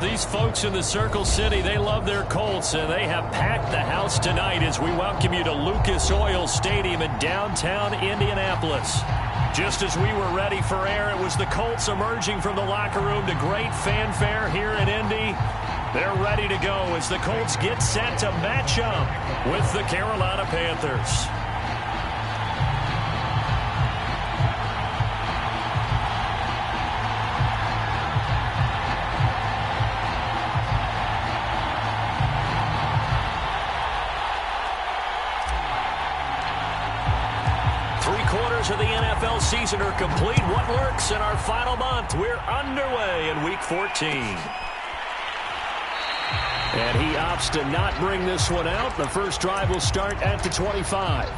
these folks in the Circle City, they love their Colts, and they have packed the house tonight as we welcome you to Lucas Oil Stadium in downtown Indianapolis. Just as we were ready for air, it was the Colts emerging from the locker room to great fanfare here in Indy. They're ready to go as the Colts get set to match up with the Carolina Panthers. Of the NFL season are complete. What lurks in our final month? We're underway in Week 14. And he opts to not bring this one out. The first drive will start at the 25.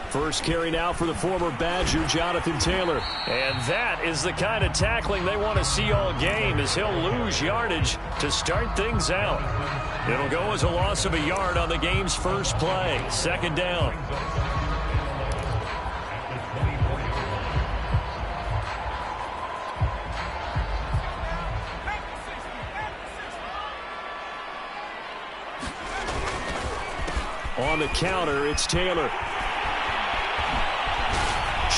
First carry now for the former Badger, Jonathan Taylor. And that is the kind of tackling they want to see all game, as he'll lose yardage to start things out. It'll go as a loss of a yard on the game's first play. Second down. On the counter, it's Taylor.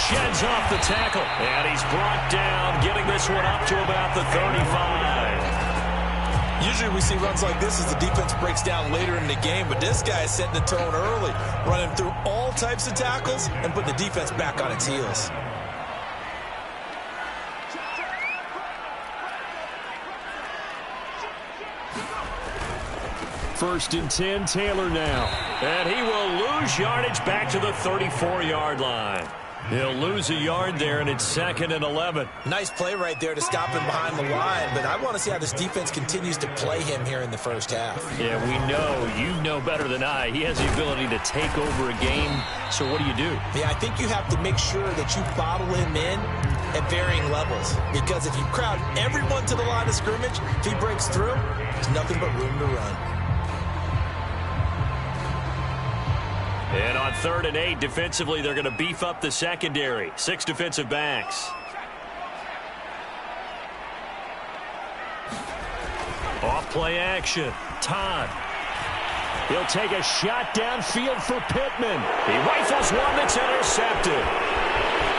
Sheds off the tackle, and he's brought down, getting this one up to about the 35. Usually we see runs like this as the defense breaks down later in the game, but this guy is setting the tone early, running through all types of tackles and putting the defense back on its heels. First and 10, Taylor now. And he will lose yardage back to the 34-yard line. He'll lose a yard there, and it's 2nd and 11. Nice play right there to stop him behind the line, but I want to see how this defense continues to play him here in the first half. Yeah, we know. You know better than I. He has the ability to take over a game, so what do you do? Yeah, I think you have to make sure that you bottle him in at varying levels, because if you crowd everyone to the line of scrimmage, if he breaks through, there's nothing but room to run. And on 3rd and 8, defensively, they're going to beef up the secondary. 6 defensive backs. Off play action. Todd. He'll take a shot downfield for Pittman. He rifles one that's intercepted.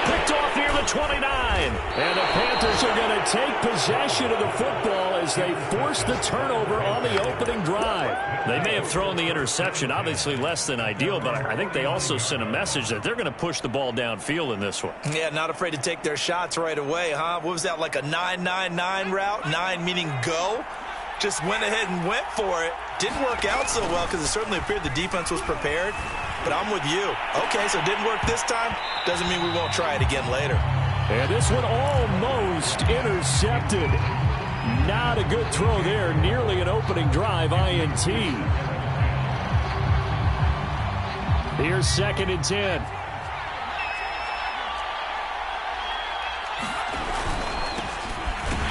Picked off near the 29. And the Panthers are going to take possession of the football as they force the turnover on the opening drive. They may have thrown the interception, obviously less than ideal, but I think they also sent a message that they're going to push the ball downfield in this one. Yeah, not afraid to take their shots right away, huh? What was that, like a 9-9-9 route? 9 meaning go? Just went ahead and went for it. Didn't work out so well because it certainly appeared the defense was prepared. But I'm with you. Okay, so it didn't work this time. Doesn't mean we won't try it again later. And this one almost intercepted. Not a good throw there. Nearly an opening drive INT. Here's 2nd and 10.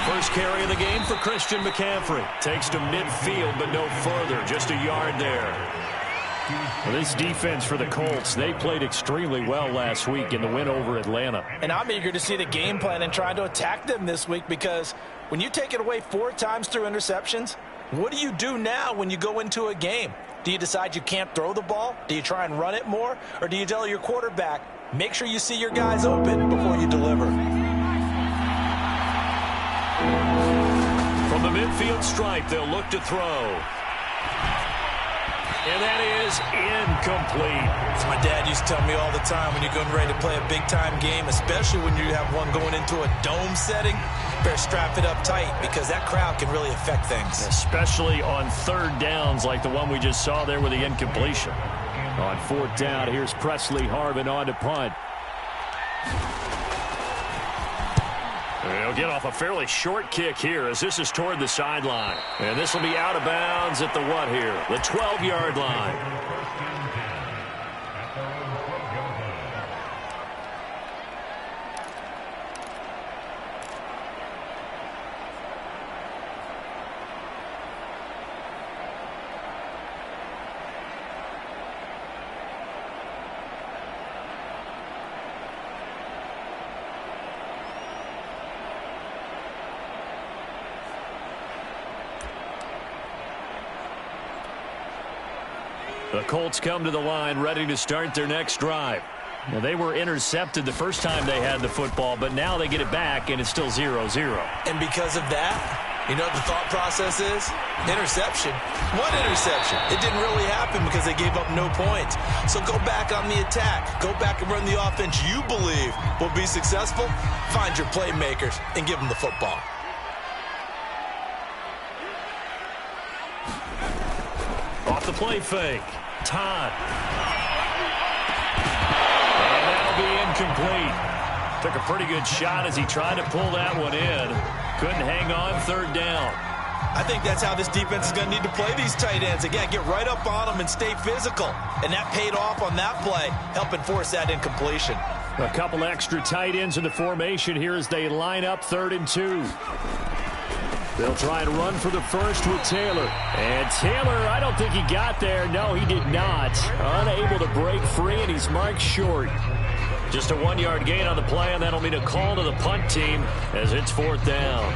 First carry of the game for Christian McCaffrey. Takes to midfield, but no further. Just a yard there. Well, this defense for the Colts, they played extremely well last week in the win over Atlanta. And I'm eager to see the game plan and trying to attack them this week, because when you take it away 4 times through interceptions, what do you do now when you go into a game? Do you decide you can't throw the ball? Do you try and run it more? Or do you tell your quarterback, make sure you see your guys open before you deliver? From the midfield stripe, they'll look to throw. And that is incomplete. As my dad used to tell me all the time, when you're getting ready to play a big-time game, especially when you have one going into a dome setting, better strap it up tight because that crowd can really affect things. Especially on 3rd downs like the one we just saw there with the incompletion. On 4th down, here's Presley Harvin on to punt. They'll get off a fairly short kick here as this is toward the sideline. And this will be out of bounds at the what here? The 12-yard line. The Colts come to the line ready to start their next drive. Now, they were intercepted the first time they had the football, but now they get it back, and it's still 0-0. And because of that, you know what the thought process is? Interception. One interception. It didn't really happen because they gave up no points. So go back on the attack. Go back and run the offense you believe will be successful. Find your playmakers and give them the football. Off the play fake. Todd. And that'll be incomplete. Took a pretty good shot as he tried to pull that one in. Couldn't hang on, third down. I think that's how this defense is going to need to play these tight ends. Again, get right up on them and stay physical. And that paid off on that play, helping force that incompletion. A couple extra tight ends in the formation here as they line up 3rd and 2. They'll try and run for the first with Taylor. And Taylor, I don't think he got there. No, he did not. Unable to break free, and he's marked short. Just a 1-yard gain on the play, and that'll mean a call to the punt team as it's 4th down.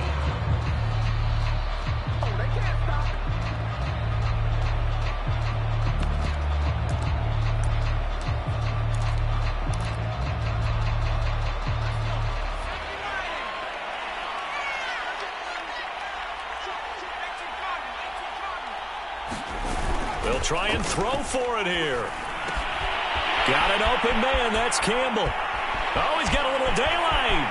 They'll try and throw for it here. Got an open man. That's Campbell. Oh, he's got a little daylight.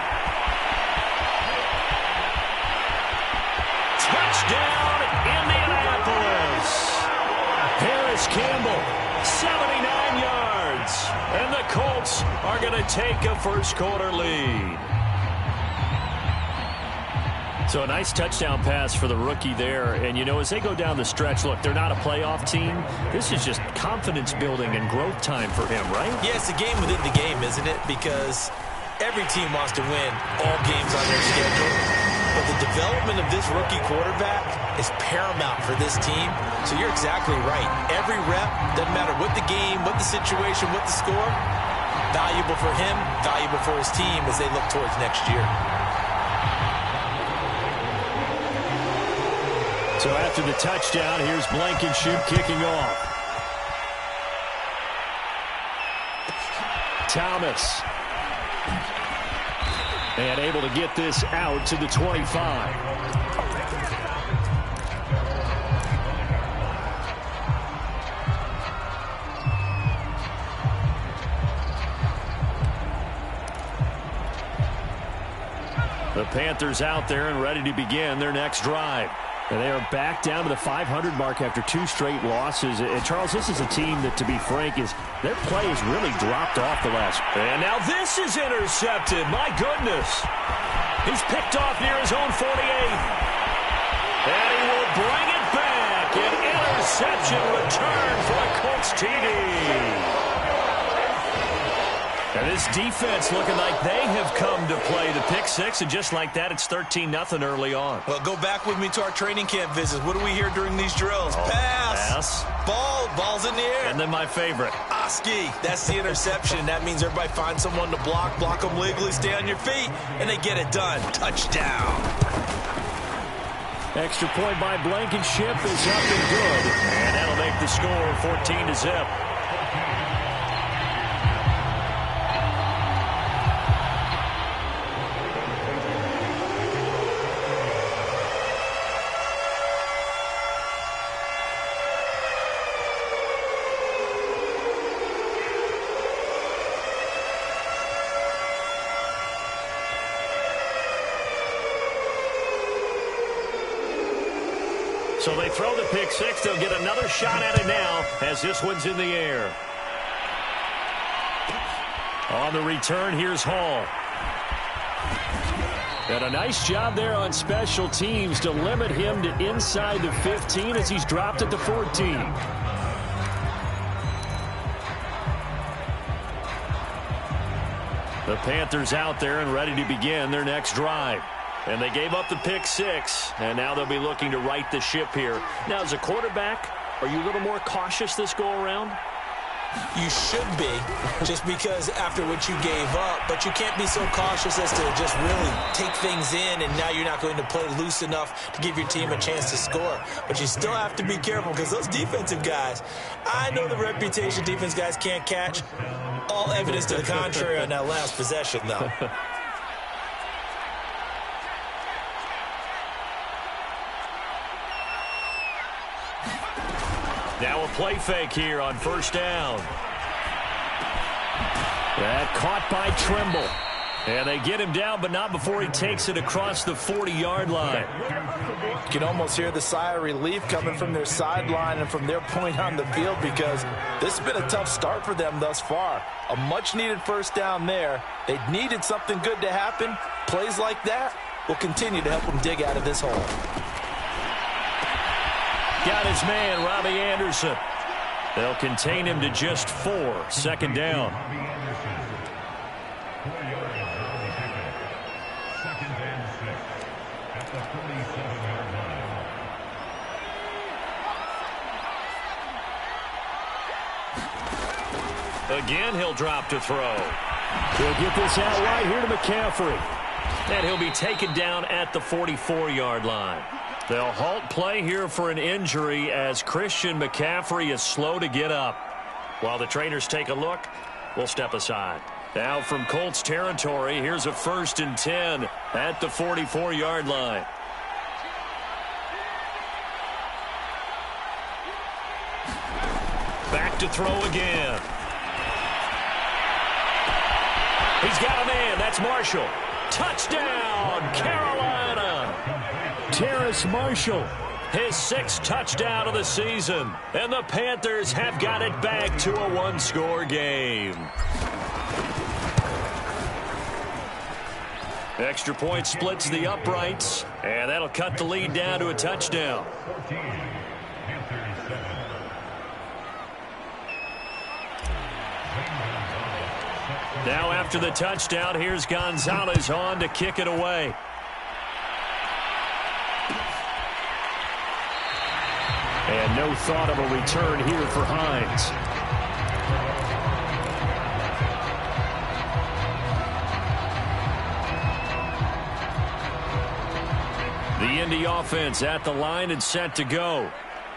Touchdown, Indianapolis. Harris Campbell, 79 yards. And the Colts are going to take a first-quarter lead. So a nice touchdown pass for the rookie there. And, you know, as they go down the stretch, look, they're not a playoff team. This is just confidence building and growth time for him, right? Yeah, it's a game within the game, isn't it? Because every team wants to win all games on their schedule. But the development of this rookie quarterback is paramount for this team. So you're exactly right. Every rep, doesn't matter what the game, what the situation, what the score, valuable for him, valuable for his team as they look towards next year. So after the touchdown, here's Blankenship kicking off. Thomas. And able to get this out to the 25. The Panthers out there and ready to begin their next drive. And they are back down to the 500 mark after 2 straight losses. And, Charles, this is a team that, to be frank, their play has really dropped off the last. And now this is intercepted. My goodness. He's picked off near his own 48. And he will bring it back. An interception return for a Colts TD. And this defense looking like they have come to play the pick six, and just like that, it's 13-0 early on. Well, go back with me to our training camp visits. What do we hear during these drills? Pass. Ball's in the air. And then my favorite. Oski. That's the interception. That means everybody finds someone to block them legally, stay on your feet, and they get it done. Touchdown. Extra point by Blankenship is up and good. And that'll make the score 14-0. So they throw the pick six. They'll get another shot at it now as this one's in the air. On the return, here's Hall. And a nice job there on special teams to limit him to inside the 15 as he's dropped at the 14. The Panthers out there and ready to begin their next drive. And they gave up the pick six, and now they'll be looking to right the ship here. Now, as a quarterback, are you a little more cautious this go-around? You should be, just because after what you gave up, but you can't be so cautious as to just really take things in, and now you're not going to play loose enough to give your team a chance to score. But you still have to be careful, because those defensive guys, I know the reputation defense guys can't catch. All evidence to the contrary on that last possession, though. Now a play fake here on first down. That caught by Trimble. And they get him down, but not before he takes it across the 40-yard line. You can almost hear the sigh of relief coming from their sideline and from their point on the field, because this has been a tough start for them thus far. A much-needed first down there. They needed something good to happen. Plays like that will continue to help them dig out of this hole. Got his man, Robbie Anderson. They'll contain him to just 4. Second down. Again, he'll drop to throw. He'll get this out right here to McCaffrey. And he'll be taken down at the 44-yard line. They'll halt play here for an injury as Christian McCaffrey is slow to get up. While the trainers take a look, we'll step aside. Now from Colts territory, here's a 1st and 10 at the 44-yard line. Back to throw again. He's got a man. That's Marshall. Touchdown, Carolina. Terrace Marshall, his 6th touchdown of the season. And the Panthers have got it back to a 1-score game. Extra point splits the uprights, and that'll cut the lead down to a touchdown. Now after the touchdown, here's Gonzalez on to kick it away. And no thought of a return here for Hines. The Indy offense at the line and set to go.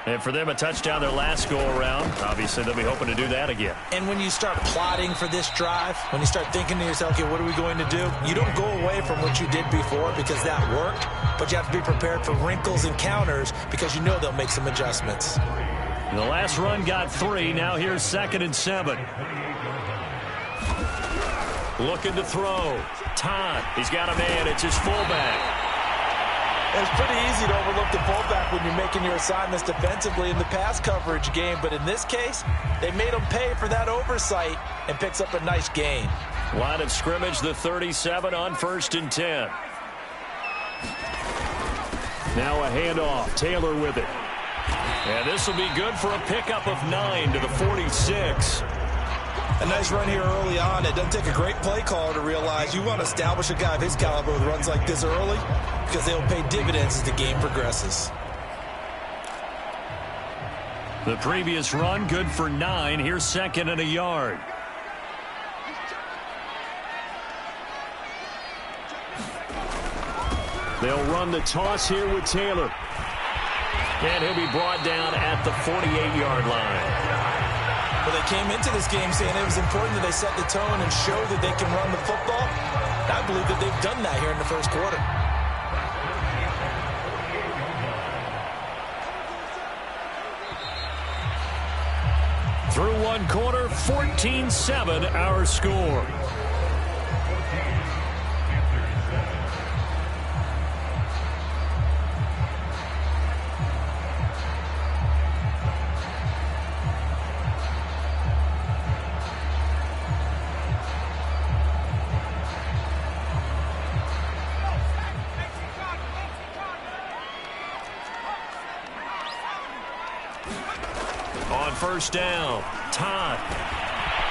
And for them, a touchdown their last go-around. Obviously, they'll be hoping to do that again. And when you start plotting for this drive, when you start thinking to yourself, okay, what are we going to do? You don't go away from what you did before because that worked, but you have to be prepared for wrinkles and counters because you know they'll make some adjustments. The last run got 3. Now here's 2nd and 7. Looking to throw. Todd, he's got a man. It's his fullback. It's pretty easy to overlook the fullback when you're making your assignments defensively in the pass coverage game, but in this case, they made him pay for that oversight and picks up a nice gain. Line of scrimmage, the 37 on 1st and 10. Now a handoff. Taylor with it. And this will be good for a pickup of 9 to the 46. A nice run here early on. It doesn't take a great play caller to realize you want to establish a guy of his caliber with runs like this early because they'll pay dividends as the game progresses. The previous run good for 9. Here's 2nd and a yard. They'll run the toss here with Taylor. And he'll be brought down at the 48-yard line. Well, they came into this game saying it was important that they set the tone and show that they can run the football. I believe that they've done that here in the first quarter. Through one quarter, 14-7 our score. On first down, Todd.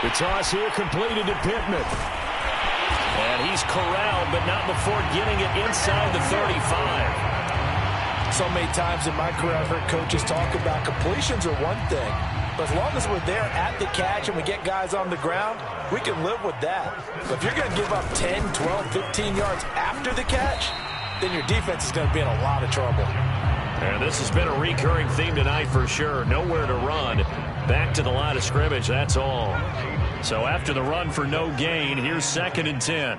The toss here completed to Pittman. And he's corralled, but not before getting it inside the 35. So many times in my career, I've heard coaches talk about completions are one thing, But as long as we're there at the catch and we get guys on the ground, we can live with that. But if you're going to give up 10, 12, 15 yards after the catch, then your defense is going to be in a lot of trouble. And this has been a recurring theme tonight for sure. Nowhere to run. Back to the line of scrimmage, that's all. So after the run for no gain, here's 2nd and 10.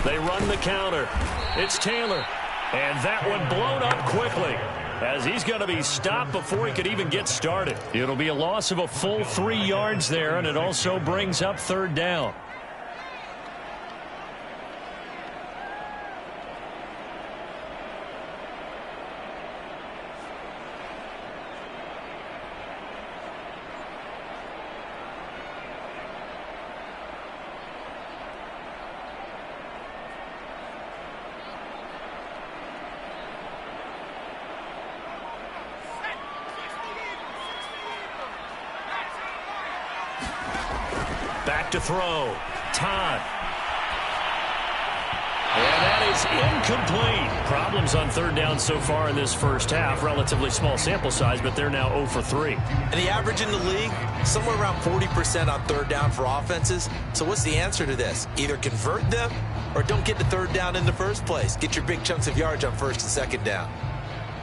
They run the counter. It's Taylor. And that one blown up quickly, as he's going to be stopped before he could even get started. It'll be a loss of a full 3 yards there, and it also brings up 3rd down. Back to throw. Todd. And that is incomplete. Problems on 3rd down so far in this first half. Relatively small sample size, but they're now 0 for 3. And the average in the league, somewhere around 40% on 3rd down for offenses. So what's the answer to this? Either convert them or don't get to 3rd down in the first place. Get your big chunks of yards on 1st and 2nd down.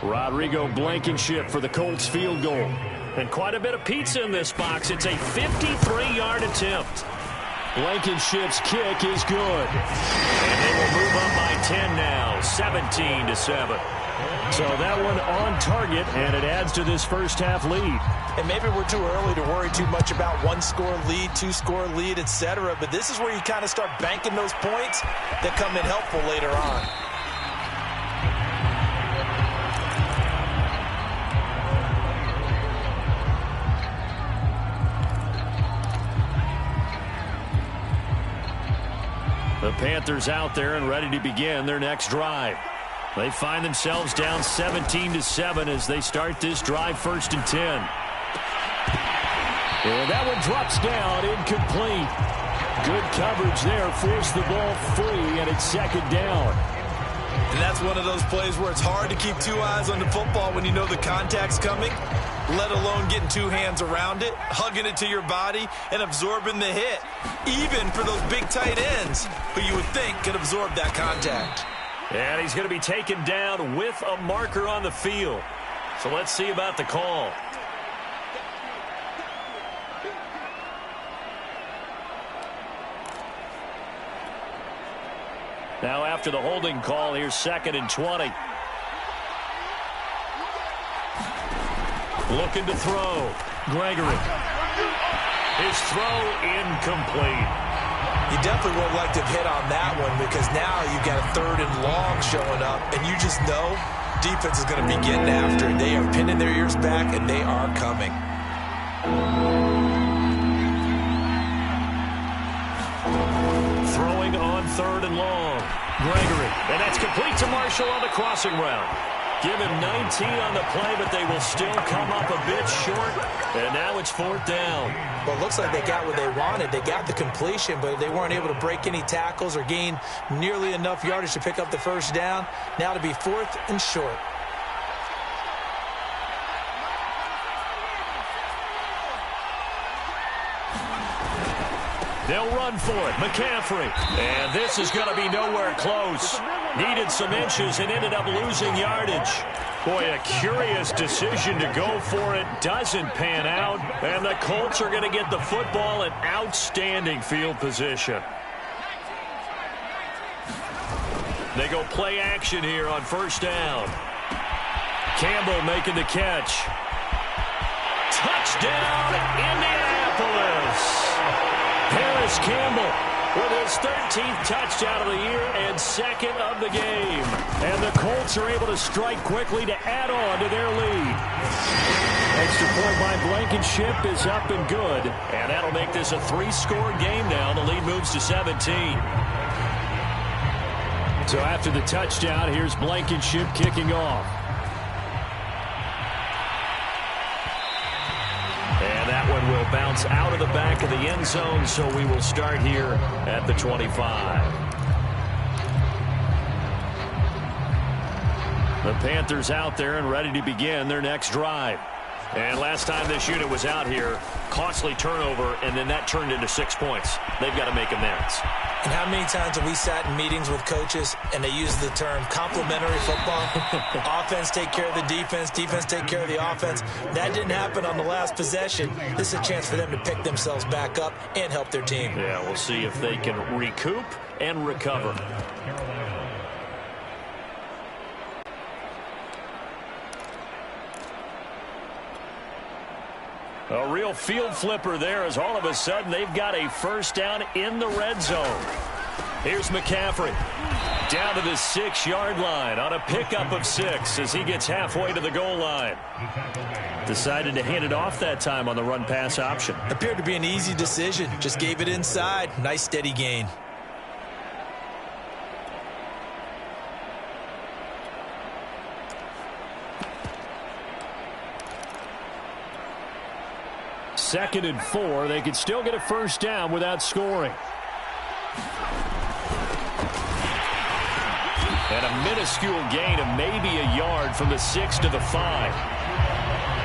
Rodrigo Blankenship for the Colts field goal. And quite a bit of pizza in this box. It's a 53-yard attempt. Blankenship's kick is good. And they will move up by 10 now, 17-7. So that one on target, and it adds to this first half lead. And maybe we're too early to worry too much about 1-score lead, 2-score lead, etc. But this is where you kind of start banking those points that come in helpful later on. The Panthers out there and ready to begin their next drive. They find themselves down 17-7 as they start this drive 1st and 10. And that one drops down, incomplete. Good coverage there, forced the ball free, and it's 2nd down. And that's one of those plays where it's hard to keep 2 eyes on the football when you know the contact's coming, let alone getting 2 hands around it, hugging it to your body, and absorbing the hit, even for those big tight ends who you would think could absorb that contact. And he's going to be taken down with a marker on the field. So let's see about the call. Now after the holding call, here's 2nd and 20. Looking to throw. Gregory. His throw incomplete. You definitely would like to have hit on that one because now you've got a 3rd and long showing up, and you just know defense is going to be getting after it. They are pinning their ears back, and they are coming. Throwing on 3rd and long. Gregory. And that's complete to Marshall on the crossing route. Give him 19 on the play, but they will still come up a bit short. And now it's 4th down. Well, it looks like they got what they wanted. They got the completion, but they weren't able to break any tackles or gain nearly enough yardage to pick up the 1st down. Now to be 4th and short. They'll run for it. McCaffrey. And this is going to be nowhere close. Needed some inches and ended up losing yardage. Boy, a curious decision to go for it. Doesn't pan out. And the Colts are going to get the football in outstanding field position. They go play action here on 1st down. Campbell making the catch. Touchdown, Indianapolis. Harris Campbell with his 13th touchdown of the year and 2nd of the game. And the Colts are able to strike quickly to add on to their lead. Extra point by Blankenship is up and good. And that'll make this a 3-score game now. The lead moves to 17. So after the touchdown, here's Blankenship kicking off. And that one will bounce out of the back of the end zone, so we will start here at the 25. The Panthers out there and ready to begin their next drive. And last time this unit was out here, costly turnover, and then that turned into 6 points. They've got to make amends. And how many times have we sat in meetings with coaches and they use the term complementary football? Offense take care of the defense, defense take care of the offense. That didn't happen on the last possession. This is a chance for them to pick themselves back up and help their team. Yeah, we'll see if they can recoup and recover. A real field flipper there as all of a sudden they've got a first down in the red zone. Here's McCaffrey down to the 6-yard line on a pickup of 6 as he gets halfway to the goal line. Decided to hand it off that time on the run-pass option. Appeared to be an easy decision. Just gave it inside. Nice steady gain. Second and 4. They could still get a first down without scoring. And a minuscule gain of maybe a yard from the 6 to the 5.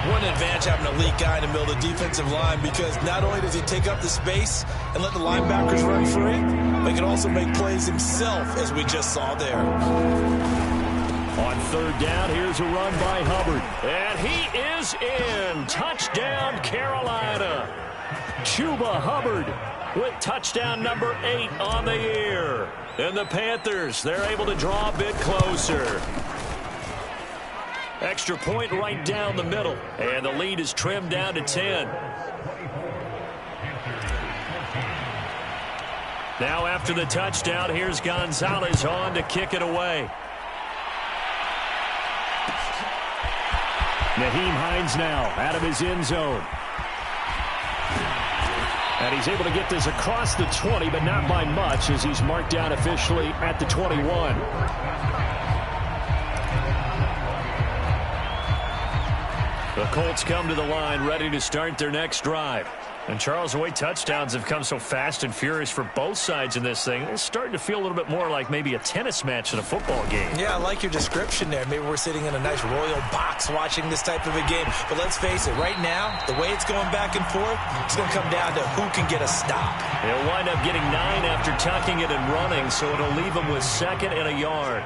What an advantage having an elite guy in the middle of the defensive line, because not only does he take up the space and let the linebackers run free, but he can also make plays himself, as we just saw there. On third down, here's a run by Hubbard. And he is in. Touchdown, Carolina. Chuba Hubbard with touchdown number 8 on the year. And the Panthers, they're able to draw a bit closer. Extra point right down the middle. And the lead is trimmed down to 10. Now after the touchdown, here's Gonzalez on to kick it away. Nyheim Hines now out of his end zone. And he's able to get this across the 20, but not by much, as he's marked down officially at the 21. The Colts come to the line ready to start their next drive. And, Charles, the way touchdowns have come so fast and furious for both sides in this thing, it's starting to feel a little bit more like maybe a tennis match than a football game. Yeah, I like your description there. Maybe we're sitting in a nice royal box watching this type of a game. But let's face it, right now, the way it's going back and forth, it's going to come down to who can get a stop. He'll wind up getting 9 after tucking it and running, so it'll leave him with 2nd and a yard.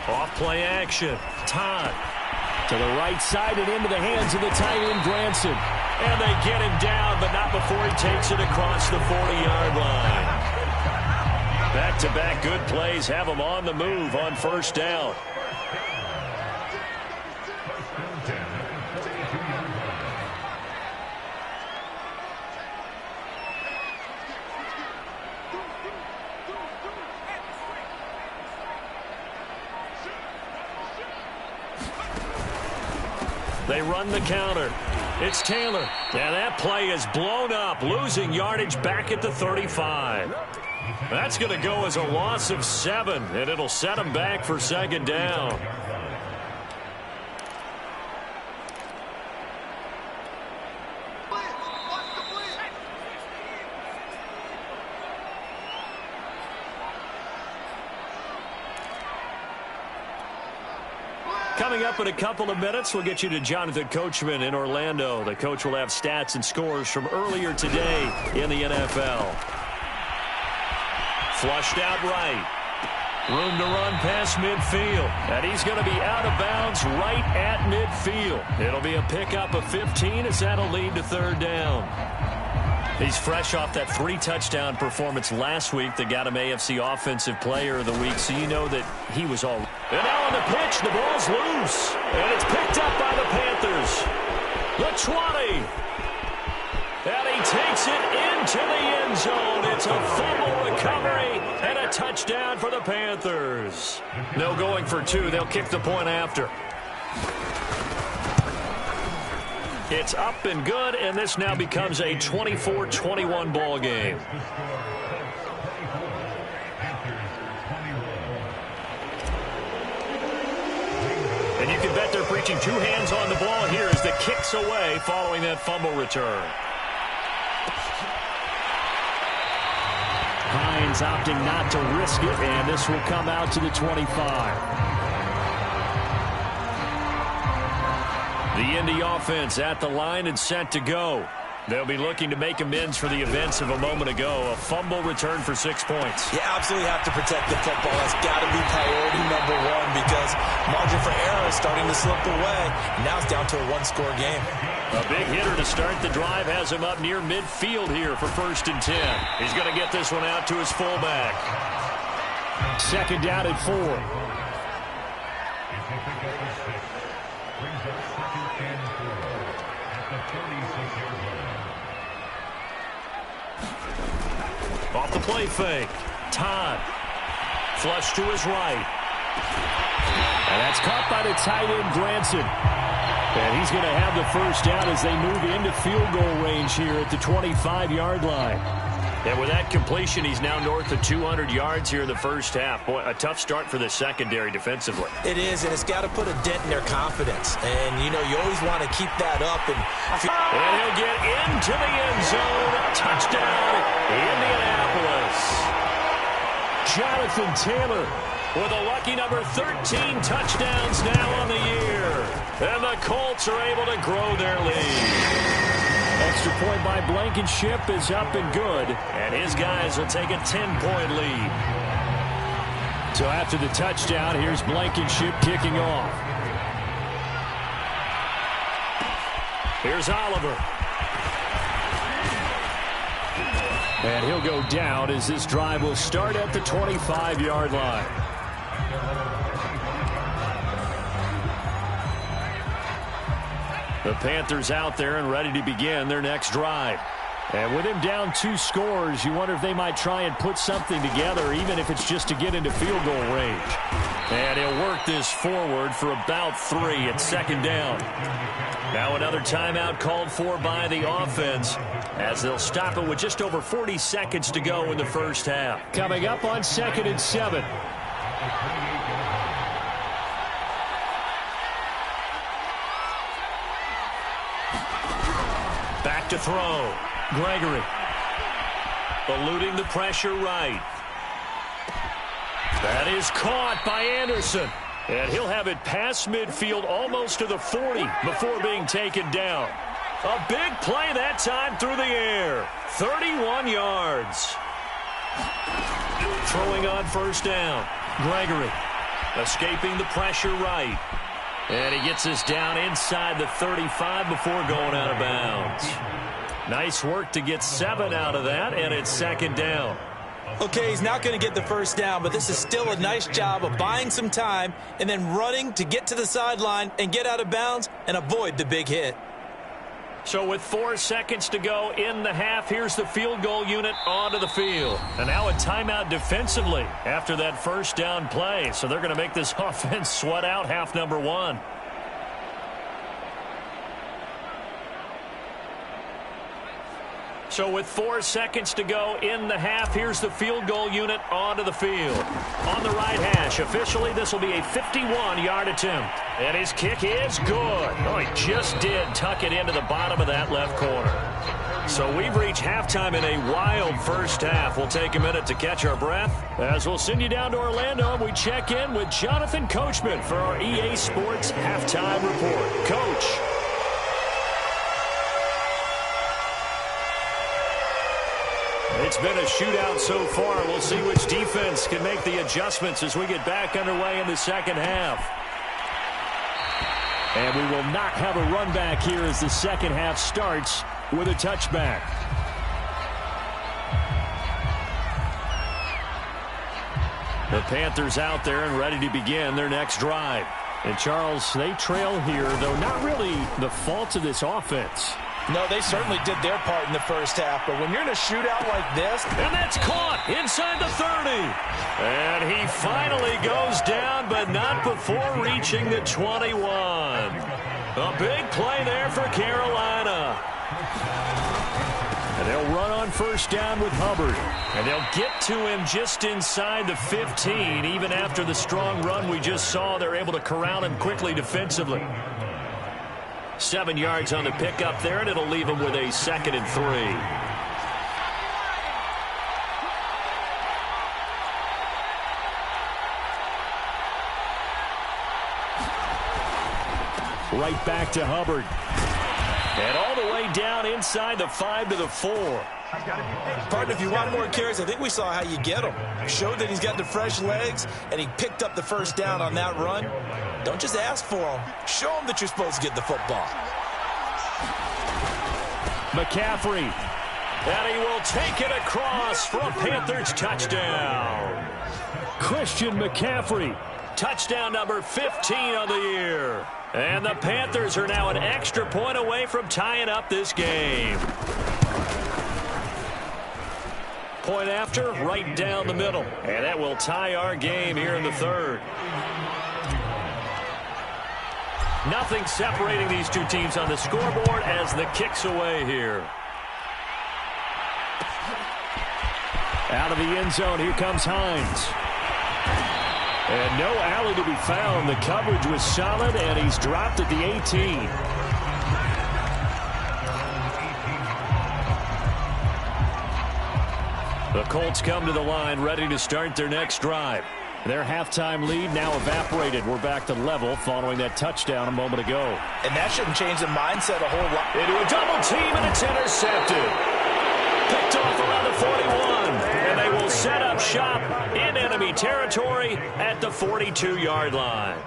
Off play action. Todd. To the right side and into the hands of the tight end, Granson. And they get him down, but not before he takes it across the 40-yard line. Back-to-back good plays have him on the move on first down. They run the counter. It's Taylor. And that play is blown up, losing yardage back at the 35. That's going to go as a loss of 7, and it'll set them back for 2nd down. Coming up in a couple of minutes, we'll get you to Jonathan Coachman in Orlando. The coach will have stats and scores from earlier today in the NFL. Flushed out right. Room to run past midfield. And he's going to be out of bounds right at midfield. It'll be a pickup of 15 as that'll lead to 3rd down. He's fresh off that 3-touchdown performance last week that got him AFC Offensive Player of the Week, so you know that he was all. And now on the pitch, the ball's loose. And it's picked up by the Panthers. The 20. And he takes it into the end zone. It's a fumble recovery and a touchdown for the Panthers. No going for 2. They'll kick the point after. It's up and good, and this now becomes a 24-21 ball game. And you can bet they're preaching 2 hands on the ball here as the kick's away following that fumble return. Hines Falcons opting not to risk it, and this will come out to the 25. The Indy offense at the line and set to go. They'll be looking to make amends for the events of a moment ago. A fumble return for 6 points. You absolutely have to protect the football. That's got to be priority number one because margin for error is starting to slip away. Now it's down to a one-score game. A big hitter to start the drive has him up near midfield here for 1st and 10. He's going to get this one out to his fullback. 2nd down at 4. Off the play fake. Todd. Flush to his right. And that's caught by the tight end, Granson. And he's going to have the 1st down as they move into field goal range here at the 25-yard line. And with that completion, he's now north of 200 yards here in the 1st half. Boy, a tough start for the secondary defensively. It is, and it's got to put a dent in their confidence. And, you know, you always want to keep that up. And he'll get into the end zone. Touchdown, Indianapolis. Jonathan Taylor with a lucky number 13 touchdowns now on the year. And the Colts are able to grow their lead. Extra point by Blankenship is up and good. And his guys will take a 10-point lead. So after the touchdown, here's Blankenship kicking off. Here's Oliver. And he'll go down as this drive will start at the 25-yard line. The Panthers out there and ready to begin their next drive. And with him down 2 scores, you wonder if they might try and put something together, even if it's just to get into field goal range. And he'll work this forward for about 3 at 2nd down. Now another timeout called for by the offense as they'll stop it with just over 40 seconds to go in the 1st half. Coming up on 2nd and 7. Back to throw. Gregory. Eluding the pressure right. That is caught by Anderson. And he'll have it past midfield almost to the 40 before being taken down. A big play that time through the air. 31 yards. Throwing on 1st down. Gregory. Escaping the pressure right. And he gets us down inside the 35 before going out of bounds. Nice work to get 7 out of that, and it's 2nd down. Okay, he's not going to get the 1st down, but this is still a nice job of buying some time and then running to get to the sideline and get out of bounds and avoid the big hit. So with 4 seconds to go in the half, here's the field goal unit onto the field. And now a timeout defensively after that 1st down play. So they're going to make this offense sweat out half number 1. So with 4 seconds to go in the half, here's the field goal unit onto the field. On the right hash, officially this will be a 51-yard attempt. And his kick is good. Oh, he just did tuck it into the bottom of that left corner. So we've reached halftime in a wild 1st half. We'll take a minute to catch our breath as we'll send you down to Orlando and we check in with Jonathan Coachman for our EA Sports Halftime Report. Coach. It's been a shootout so far. We'll see which defense can make the adjustments as we get back underway in the 2nd half. And we will not have a run back here as the 2nd half starts with a touchback. The Panthers out there and ready to begin their next drive. And Charles, they trail here, though not really the fault of this offense. No, they certainly did their part in the 1st half, but when you're in a shootout like this... And that's caught inside the 30. And he finally goes down, but not before reaching the 21. A big play there for Carolina. And they'll run on 1st down with Hubbard. And they'll get to him just inside the 15. Even after the strong run we just saw, they're able to corral him quickly defensively. 7 yards on the pickup there, and it'll leave him with a 2nd and 3. Right back to Hubbard. And all the way down inside the 5 to the 4. Partner, if you want more carries, I think we saw how you get them. Showed that he's got the fresh legs, and he picked up the first down on that run. Don't just ask for them. Show them that you're supposed to get the football. McCaffrey. And he will take it across for a Panthers touchdown. Christian McCaffrey. Touchdown number 15 on the year. And the Panthers are now an extra point away from tying up this game. Point after, right down the middle. And that will tie our game here in the third. Nothing separating these two teams on the scoreboard as the kick's away here. Out of the end zone, here comes Hines. And no alley to be found. The coverage was solid, and he's dropped at the 18. The Colts come to the line, ready to start their next drive. Their halftime lead now evaporated. We're back to level following that touchdown a moment ago. And that shouldn't change the mindset a whole lot. Into a double team, and it's intercepted. Picked off around the 41. And they will set up shop in enemy territory at the 42-yard line.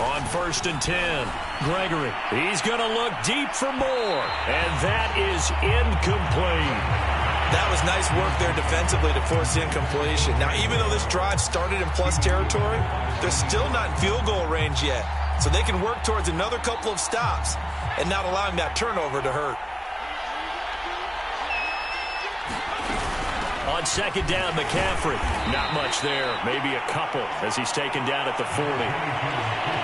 On 1st and 10, Gregory. He's going to look deep for more, and that is incomplete. That was nice work there defensively to force the incompletion. Now, even though this drive started in plus territory, they're still not in field goal range yet, so they can work towards another couple of stops and not allowing that turnover to hurt. On 2nd down, McCaffrey. Not much there. Maybe a couple as he's taken down at the 40.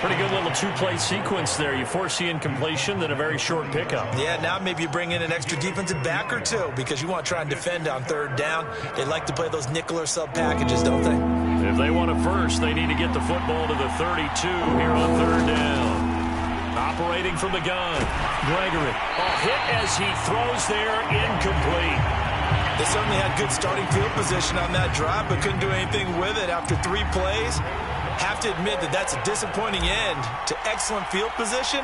Pretty good little two-play sequence there. You force the incompletion, then a very short pickup. Yeah, now maybe you bring in an extra defensive back or two because you want to try and defend on 3rd down. They like to play those nickel or sub packages, don't they? If they want it first, they need to get the football to the 32 here on 3rd down. Operating from the gun. Gregory. A hit as he throws there, incomplete. They certainly had good starting field position on that drive, but couldn't do anything with it after 3 plays. Have to admit that that's a disappointing end to excellent field position.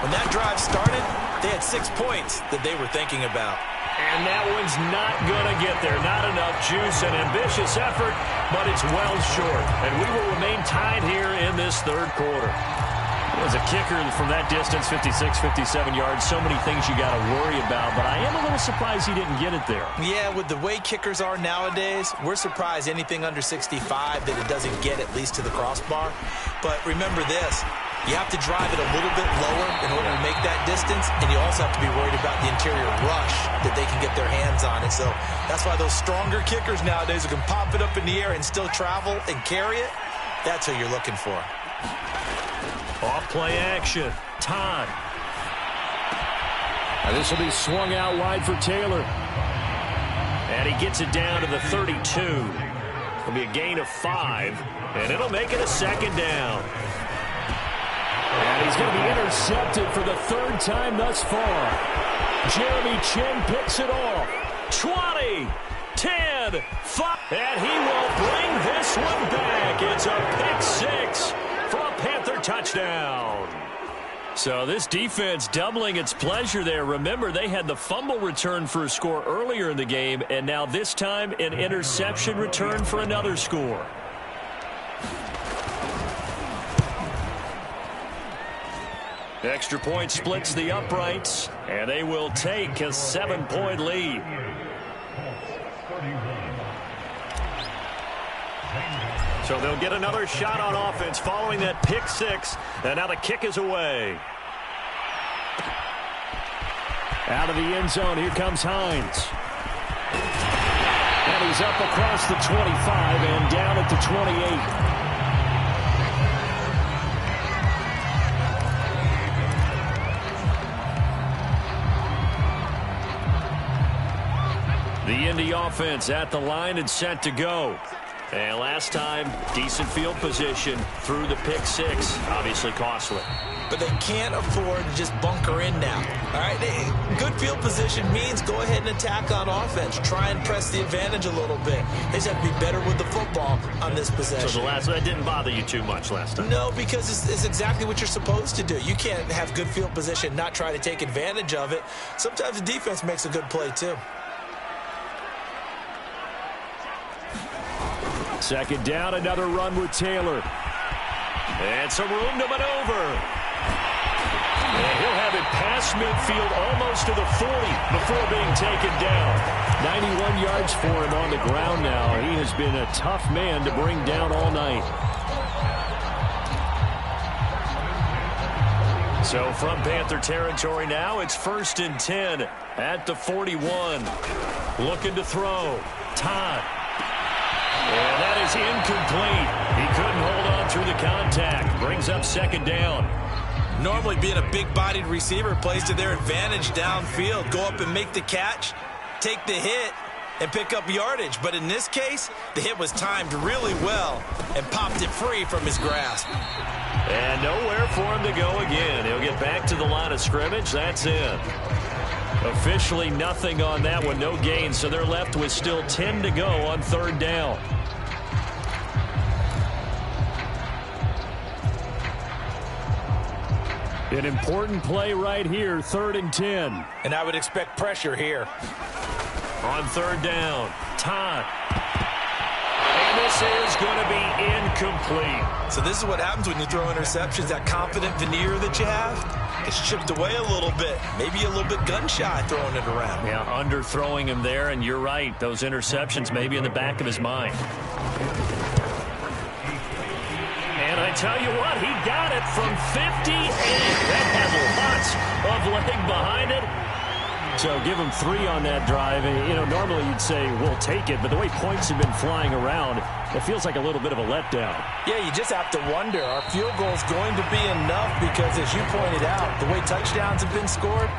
When that drive started, they had 6 points that they were thinking about. And that one's not going to get there. Not enough juice, an ambitious effort, but it's well short. And we will remain tied here in this 3rd quarter. As a kicker from that distance, 56, 57 yards, so many things you got to worry about, but I am a little surprised he didn't get it there. Yeah, with the way kickers are nowadays, we're surprised anything under 65 that it doesn't get at least to the crossbar. But remember this, you have to drive it a little bit lower in order to make that distance, and you also have to be worried about the interior rush that they can get their hands on it. So that's why those stronger kickers nowadays who can pop it up in the air and still travel and carry it, that's who you're looking for. Off play action. Todd. This will be swung out wide for Taylor. And he gets it down to the 32. It'll be a gain of 5. And it'll make it a 2nd down. And he's going to be intercepted for the 3rd time thus far. Jeremy Chin picks it off. 20, 10, 5. And he will bring this one back. It's a pick 6. For a Panther touchdown. So this defense doubling its pleasure there. Remember, they had the fumble return for a score earlier in the game, and now this time an interception return for another score. Extra point splits the uprights, and they will take a 7-point lead. So they'll get another shot on offense following that pick 6. And now the kick is away. Out of the end zone, here comes Hines. And he's up across the 25 and down at the 28. The Indy offense at the line and set to go. And last time, decent field position through the pick 6. Obviously costly. but they can't afford to just bunker in now. All right, good field position means go ahead and attack on offense. Try and press the advantage a little bit. They just have to be better with the football on this possession. So that didn't bother you too much last time? No, because it's exactly what you're supposed to do. You can't have good field position, not try to take advantage of it. Sometimes the defense makes a good play, too. Second down, another run with Taylor. And some room to maneuver. And he'll have it past midfield almost to the 40 before being taken down. 91 yards for him on the ground now. He has been a tough man to bring down all night. So from Panther territory now, it's 1st and 10 at the 41. Looking to throw. Todd. And that is incomplete. He couldn't hold on through the contact. Brings up second down. Normally being a big-bodied receiver plays to their advantage downfield. Go up and make the catch, take the hit, and pick up yardage. But in this case, the hit was timed really well and popped it free from his grasp. And nowhere for him to go again. He'll get back to the line of scrimmage. That's it. Officially nothing on that one, no gain, so they're left with still 10 to go on third down. An important play right here, 3rd and 10. And I would expect pressure here. On third down, Todd. And this is going to be incomplete. So this is what happens when you throw interceptions. That confident veneer that you have gets chipped away a little bit. Maybe a little bit gun-shy throwing it around. Yeah, underthrowing him there, and you're right. Those interceptions may be in the back of his mind. And I tell you what, he got it from 58. That had lots of leg behind it. So give him 3 on that drive. And, you know, normally you'd say, we'll take it. But the way points have been flying around, it feels like a little bit of a letdown. Yeah, you just have to wonder, are field goals going to be enough? Because as you pointed out, the way touchdowns have been scored,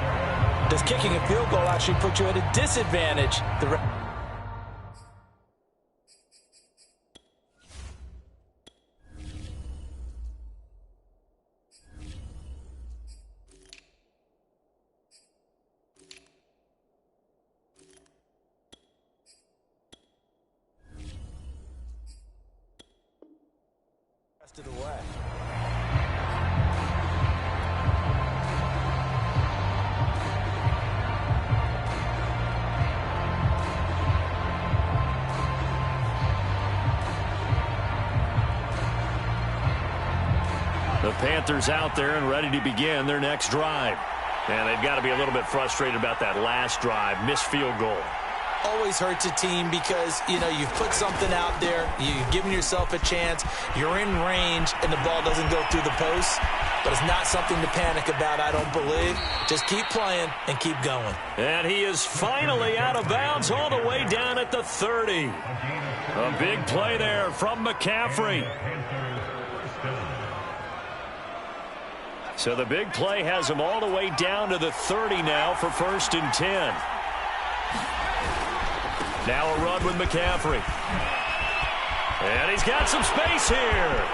does kicking a field goal actually put you at a disadvantage? Rest of the way. The Panthers out there and ready to begin their next drive. And they've got to be a little bit frustrated about that last drive, missed field goal. Always hurts a team because, you know, you've put something out there, you've given yourself a chance, you're in range, and the ball doesn't go through the post. But it's not something to panic about, I don't believe. Just keep playing and keep going. And he is finally out of bounds all the way down at the 30. A big play there from McCaffrey. So the big play has him all the way down to the 30 now for 1st and 10. Now a run with McCaffrey. And he's got some space here.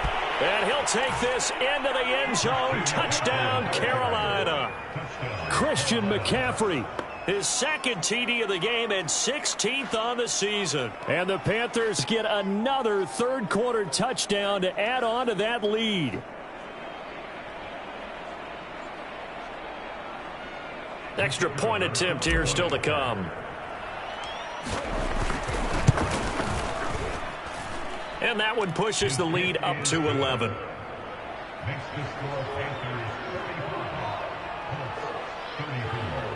And he'll take this into the end zone. Touchdown, Carolina. Christian McCaffrey, his 2nd TD of the game and 16th on the season. And the Panthers get another third-quarter touchdown to add on to that lead. Extra point attempt here still to come. And that one pushes the lead up to 11. Makes the score Panthers 31, 34.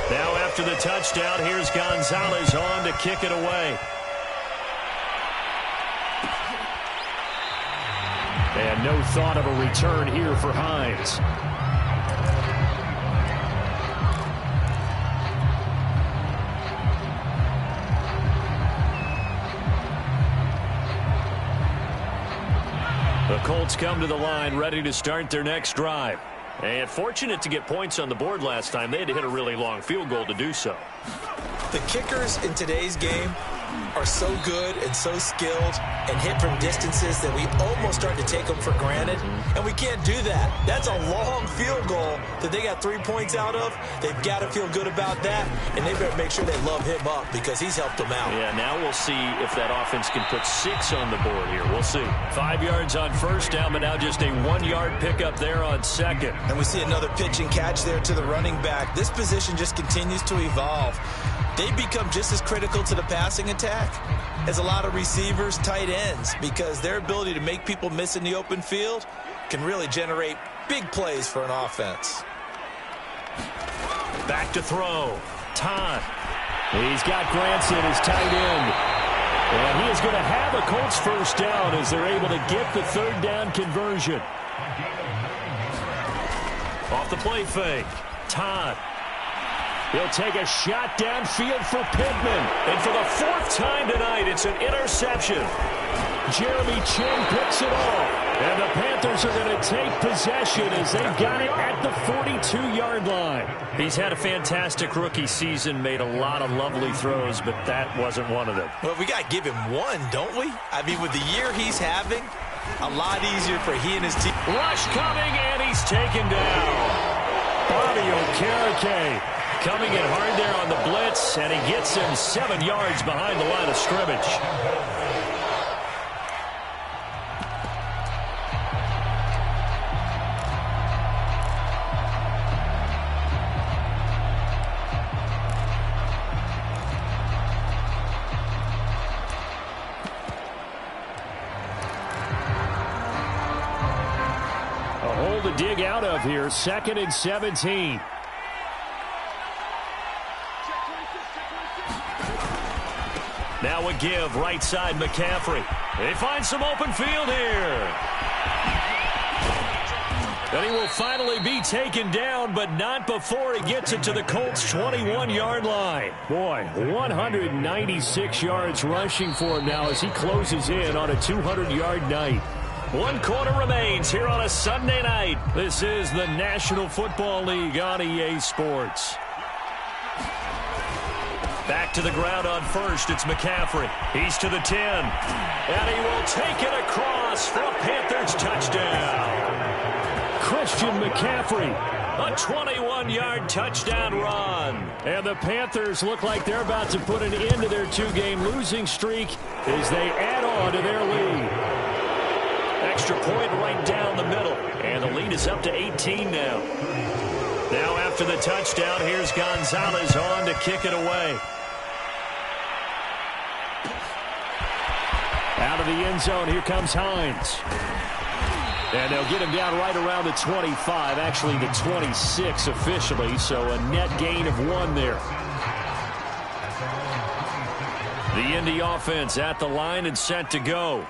Now after the touchdown, here's Gonzalez on to kick it away. And no thought of a return here for Hines. Colts come to the line ready to start their next drive. And fortunate to get points on the board last time. They had to hit a really long field goal to do so. The kickers in today's game are so good and so skilled and hit from distances that we almost start to take them for granted, and we can't do that. That's a long field goal that they got 3 points out of. They've got to feel good about that, and they better make sure they love him up because he's helped them out. Yeah, now we'll see if that offense can put 6 on the board here. We'll see. 5 yards on first down, but now just a 1-yard pickup there on second. And we see another pitch and catch there to the running back. This position just continues to evolve. They become just as critical to the passing attack as a lot of receivers, tight ends, because their ability to make people miss in the open field can really generate big plays for an offense. Back to throw. Todd. He's got Granson as tight end. And he is going to have a Colts first down as they're able to get the third down conversion. Off the play fake. Todd. He'll take a shot downfield for Pittman. And for the 4th time tonight, it's an interception. Jeremy Chin picks it off. And the Panthers are going to take possession as they've got it at the 42-yard line. He's had a fantastic rookie season, made a lot of lovely throws, but that wasn't one of them. Well, we got to give him one, don't we? I mean, with the year he's having, a lot easier for he and his team. Rush coming, and he's taken down. Bobby Okereke coming in hard there on the blitz, and he gets him 7 yards behind the line of scrimmage. A hole to dig out of here, 2nd and 17. Now a give, right side, McCaffrey. They find some open field here. And he will finally be taken down, but not before he gets it to the Colts' 21-yard line. Boy, 196 yards rushing for him now as he closes in on a 200-yard night. 1 quarter remains here on a Sunday night. This is the National Football League on EA Sports. Back to the ground on first. It's McCaffrey. He's to the 10. And he will take it across for a Panthers touchdown. Christian McCaffrey, a 21-yard touchdown run. And the Panthers look like they're about to put an end to their 2-game losing streak as they add on to their lead. Extra point right down the middle. And the lead is up to 18 now. Now after the touchdown, here's Gonzalez on to kick it away. Out of the end zone, here comes Hines. And they'll get him down right around the 25, actually the 26 officially, so a net gain of 1 there. The Indy offense at the line and set to go.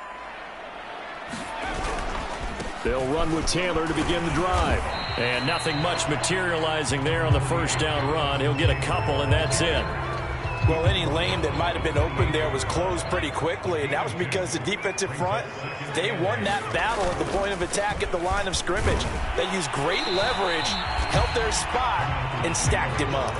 They'll run with Taylor to begin the drive. And nothing much materializing there on the first down run. He'll get a couple, and that's it. Well, any lane that might have been open there was closed pretty quickly, and that was because the defensive front, they won that battle at the point of attack at the line of scrimmage. They used great leverage, held their spot, and stacked him up.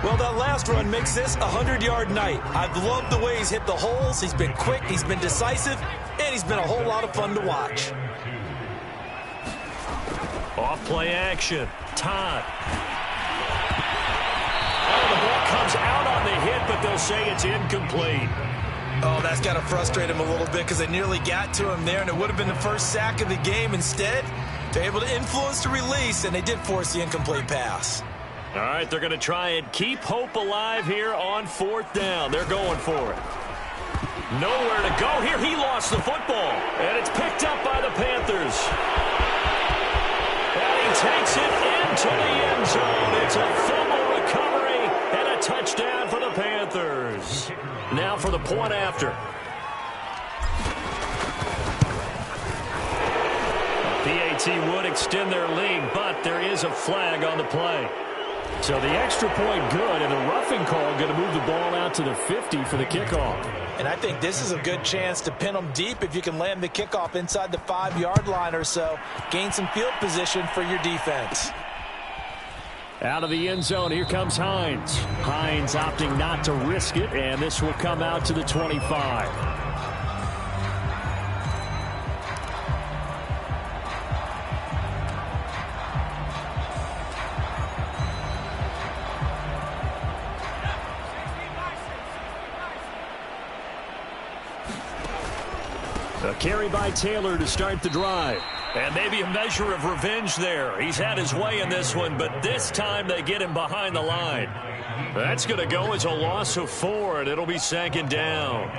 Well, that last run makes this a 100-yard night. I've loved the way he's hit the holes. He's been quick, he's been decisive, and he's been a whole lot of fun to watch. Off play action. Todd. Oh, the ball comes out on the hit, but they'll say it's incomplete. Oh, that's got to frustrate him a little bit because they nearly got to him there, and it would have been the first sack of the game. Instead, they're able to influence the release, and they did force the incomplete pass. All right, they're going to try and keep hope alive here on 4th down. They're going for it. Nowhere to go here. He lost the football, and it's picked up by the Panthers. And he takes it into the end zone. It's a fumble recovery and a touchdown for the Panthers. Now for the point after. PAT would extend their lead, but there is a flag on the play. So the extra point good, and the roughing call going to move the ball out to the 50 for the kickoff. And I think this is a good chance to pin them deep if you can land the kickoff inside the 5-yard line or so. Gain some field position for your defense. Out of the end zone, here comes Hines. Hines opting not to risk it, and this will come out to the 25. A carry by Taylor to start the drive. And maybe a measure of revenge there. He's had his way in this one, but this time they get him behind the line. That's going to go as a loss of 4, and it'll be 2nd down.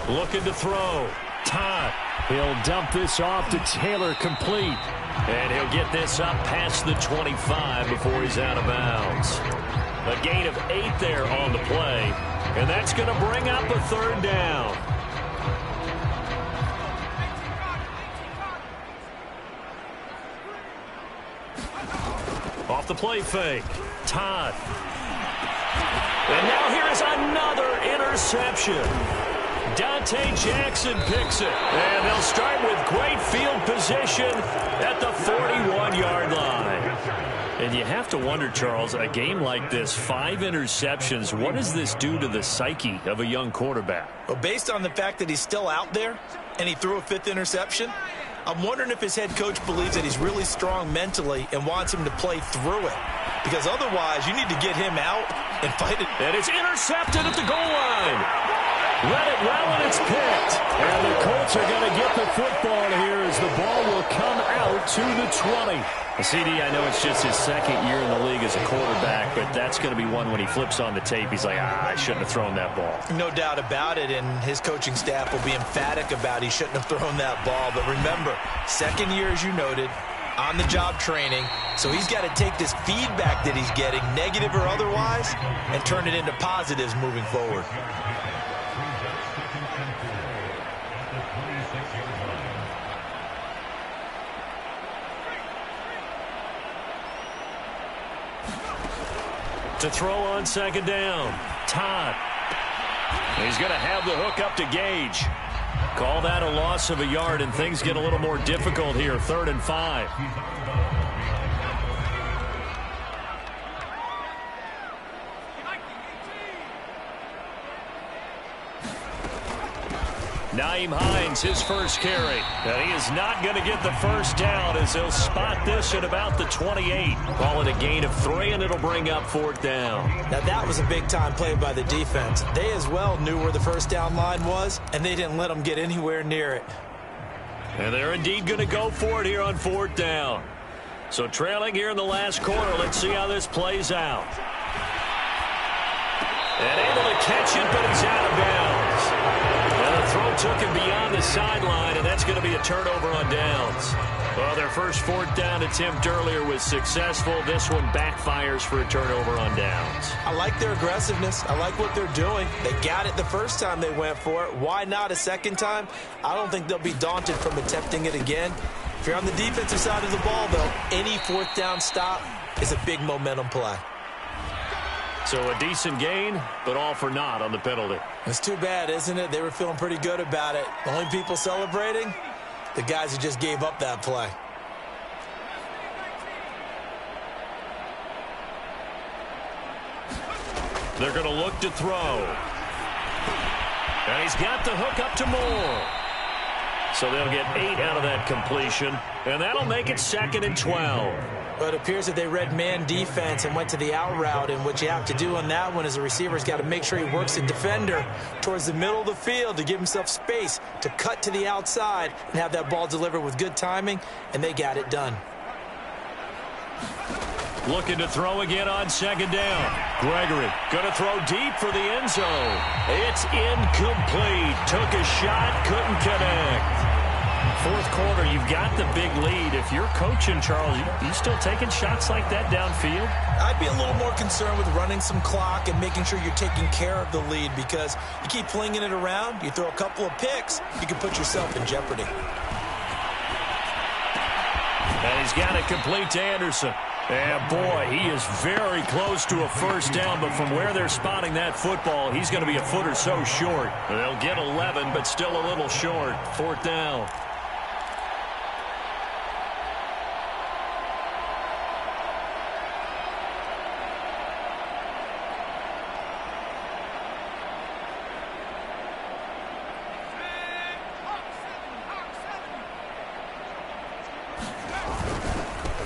Looking to throw. Todd. He'll dump this off to Taylor, complete. And he'll get this up past the 25 before he's out of bounds. A gain of 8 there on the play. And that's going to bring up a 3rd down. Off the play fake. Todd. And now here is another interception. Dante Jackson picks it. And they'll start with great field position at the 41-yard line. And you have to wonder, Charles, a game like this, 5 interceptions, what does this do to the psyche of a young quarterback? Well, based on the fact that he's still out there and he threw a 5th interception, I'm wondering if his head coach believes that he's really strong mentally and wants him to play through it. Because otherwise, you need to get him out and fight it. And it's intercepted at the goal line. Let it well, and it's picked. And the Colts are going to get the football here as the ball will come out to the 20. CD, I know it's just his 2nd year in the league as a quarterback, but that's going to be one when he flips on the tape. He's like, I shouldn't have thrown that ball. No doubt about it, and his coaching staff will be emphatic about he shouldn't have thrown that ball. But remember, 2nd year, as you noted, on-the-job training, so he's got to take this feedback that he's getting, negative or otherwise, and turn it into positives moving forward. To throw on 2nd down. Todd. He's going to have the hook up to Gage. Call that a loss of a yard, and things get a little more difficult here. 3rd and 5. Nyheim Hines, his first carry. And he is not going to get the 1st down as he'll spot this at about the 28. Call it a gain of 3, and it'll bring up 4th down. Now, that was a big-time play by the defense. They as well knew where the 1st down line was, and they didn't let them get anywhere near it. And they're indeed going to go for it here on 4th down. So trailing here in the last quarter, let's see how this plays out. And able to catch it, but he's out of bounds. And the throw took him beyond the sideline, and that's going to be a turnover on downs. Well, their first 4th down attempt earlier was successful. This one backfires for a turnover on downs. I like their aggressiveness. I like what they're doing. They got it the first time they went for it. Why not a 2nd time? I don't think they'll be daunted from attempting it again. If you're on the defensive side of the ball, though, any 4th down stop is a big momentum play. So a decent gain, but all for naught on the penalty. It's too bad, isn't it? They were feeling pretty good about it. The only people celebrating, the guys who just gave up that play. They're going to look to throw. And he's got the hook up to Moore. So they'll get 8 out of that completion, and that'll make it 2nd and 12. But it appears that they read man defense and went to the out route, and what you have to do on that one is the receiver's got to make sure he works the defender towards the middle of the field to give himself space to cut to the outside and have that ball delivered with good timing, and they got it done. Looking to throw again on 2nd down. Gregory going to throw deep for the end zone. It's incomplete. Took a shot, couldn't connect. Fourth quarter, you've got the big lead. If you're coaching, Charles, you still taking shots like that downfield? I'd be a little more concerned with running some clock and making sure you're taking care of the lead, because you keep flinging it around, you throw a couple of picks, you can put yourself in jeopardy. And he's got it complete to Anderson. And, boy, he is very close to a first down, but from where they're spotting that football, he's going to be a foot or so short. They'll get 11, but still a little short. Fourth down.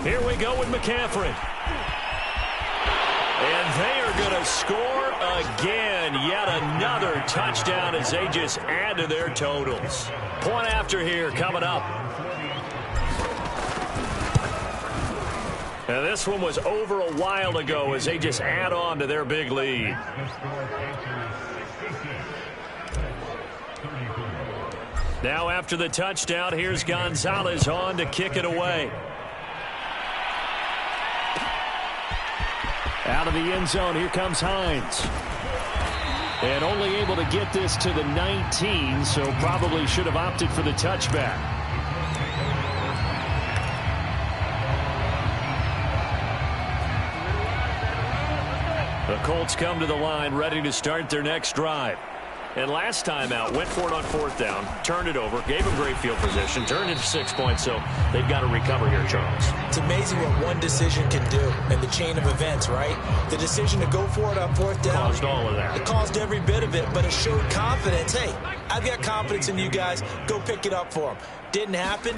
Here we go with McCaffrey. And they are going to score again. Yet another touchdown as they just add to their totals. Point after here coming up. And this one was over a while ago as they just add on to their big lead. Now after the touchdown, here's Gonzalez on to kick it away. Out of the end zone, here comes Hines. And only able to get this to the 19, so probably should have opted for the touchback. The Colts come to the line, ready to start their next drive. And last time out, went for it on fourth down, turned it over, gave him great field position, turned it to 6 points, so they've got to recover here, Charles. It's amazing what one decision can do in the chain of events, right? The decision to go for it on fourth down. Caused all of that. It caused every bit of it, but it showed confidence. Hey, I've got confidence in you guys. Go pick it up for them. Didn't happen.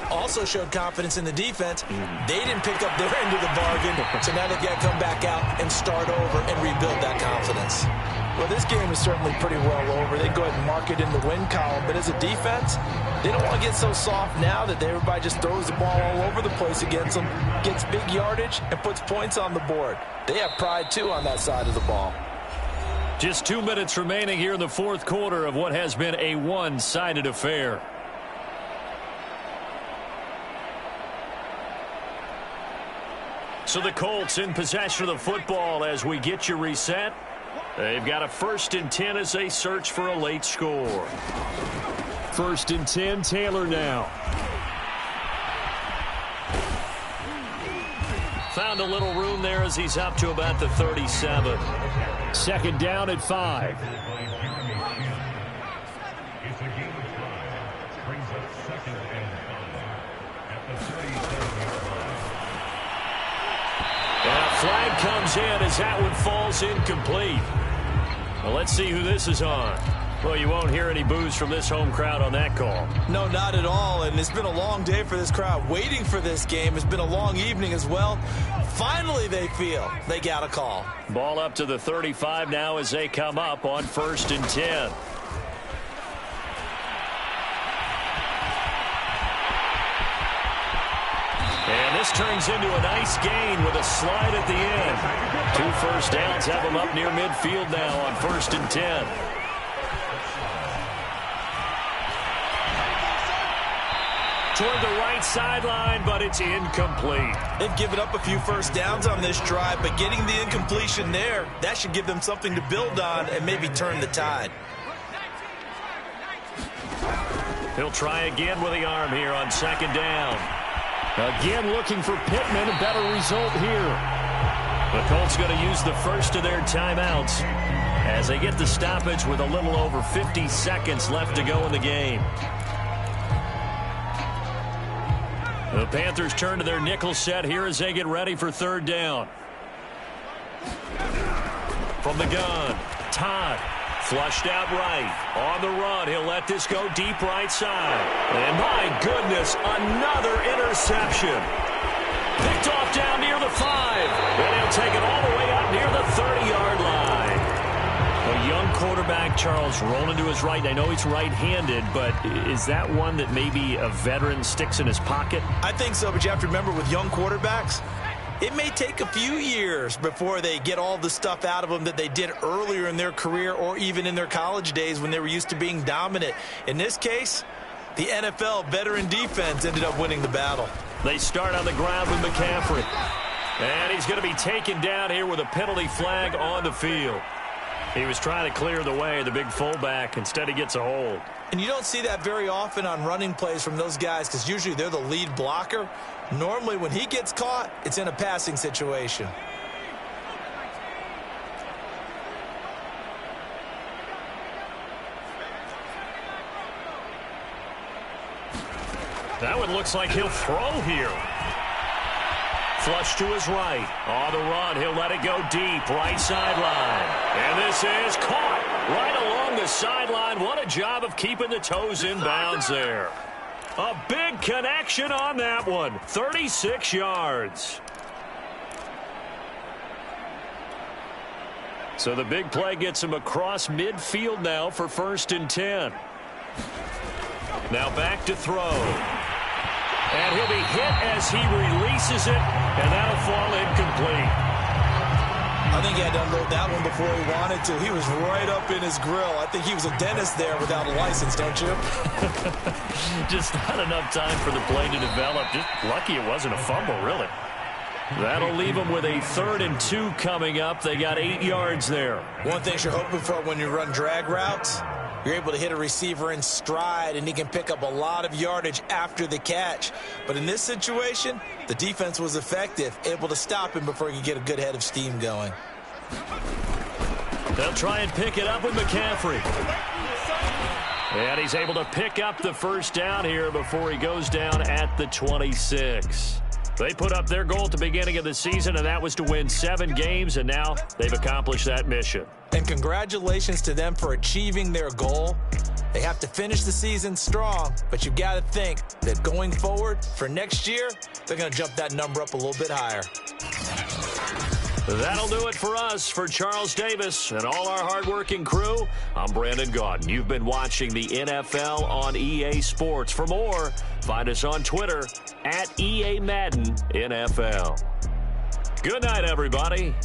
Also showed confidence in the defense. They didn't pick up their end of the bargain, so now they've got to come back out and start over and rebuild that confidence. Well, this game is certainly pretty well over. They go ahead and mark it in the win column. But as a defense, they don't want to get so soft now that everybody just throws the ball all over the place against them, gets big yardage, and puts points on the board. They have pride, too, on that side of the ball. Just 2 minutes remaining here in the fourth quarter of what has been a one-sided affair. So the Colts in possession of the football as we get you reset. They've got a 1st and 10 as they search for a late score. 1st and 10, Taylor now. Found a little room there as he's up to about the 37. 2nd down at 5. It's a game of 5. Brings up 2nd and 5 at the 37-yard line. And a flag comes in as that one falls incomplete. Well, let's see who this is on. Well, you won't hear any boos from this home crowd on that call. No, not at all, and it's been a long day for this crowd. Waiting for this game. It's been a long evening as well. Finally, they feel they got a call. Ball up to the 35 now as they come up on 1st and 10. And this turns into a nice gain with a slide at the end. 2 first downs have them up near midfield now on 1st and 10. Toward the right sideline, but it's incomplete. They've given up a few first downs on this drive, but getting the incompletion there, that should give them something to build on and maybe turn the tide. He'll try again with the arm here on 2nd down. Again looking for Pittman, a better result here. The Colts going to use the first of their timeouts as they get the stoppage with a little over 50 seconds left to go in the game. The Panthers turn to their nickel set here as they get ready for 3rd down. From the gun, Todd. Flushed out right. On the run, he'll let this go deep right side. And my goodness, another interception. Picked off down near the 5. And he'll take it all the way up near the 30-yard line. A young quarterback, Charles, rolling to his right. I know he's right-handed, but is that one that maybe a veteran sticks in his pocket? I think so, but you have to remember with young quarterbacks, it may take a few years before they get all the stuff out of them that they did earlier in their career or even in their college days when they were used to being dominant. In this case, The NFL veteran defense ended up winning the battle. They start on the ground with McCaffrey. And he's going to be taken down here with a penalty flag on the field. He was trying to clear the way, the big fullback. Instead, he gets a hold. And you don't see that very often on running plays from those guys because usually they're the lead blocker. Normally, when he gets caught, it's in a passing situation. That one looks like he'll throw here. Flush to his right. On the run, he'll let it go deep. Right sideline. And this is caught right along the sideline. What a job of keeping the toes in bounds there. A big connection on that one. 36 yards. So the big play gets him across midfield now for 1st and 10. Now back to throw. And he'll be hit as he releases it, and that'll fall incomplete. I think he had to unload that one before he wanted to. He was right up in his grill. I think he was a dentist there without a license, don't you? Just not enough time for the play to develop. Just lucky it wasn't a fumble, really. That'll leave them with a 3rd and 2 coming up. They got 8 yards there. One thing you're hoping for when you run drag routes, you're able to hit a receiver in stride, and he can pick up a lot of yardage after the catch. But in this situation, the defense was effective, able to stop him before he could get a good head of steam going. They'll try and pick it up with McCaffrey. And he's able to pick up the 1st down here before he goes down at the 26. They put up their goal at the beginning of the season, and that was to win 7 games, and now they've accomplished that mission. And congratulations to them for achieving their goal. They have to finish the season strong, but you've got to think that going forward for next year, they're going to jump that number up a little bit higher. That'll do it for us. For Charles Davis and all our hardworking crew, I'm Brandon Gaudin. You've been watching the NFL on EA Sports. For more, find us on Twitter @EA Madden NFL. Good night, everybody.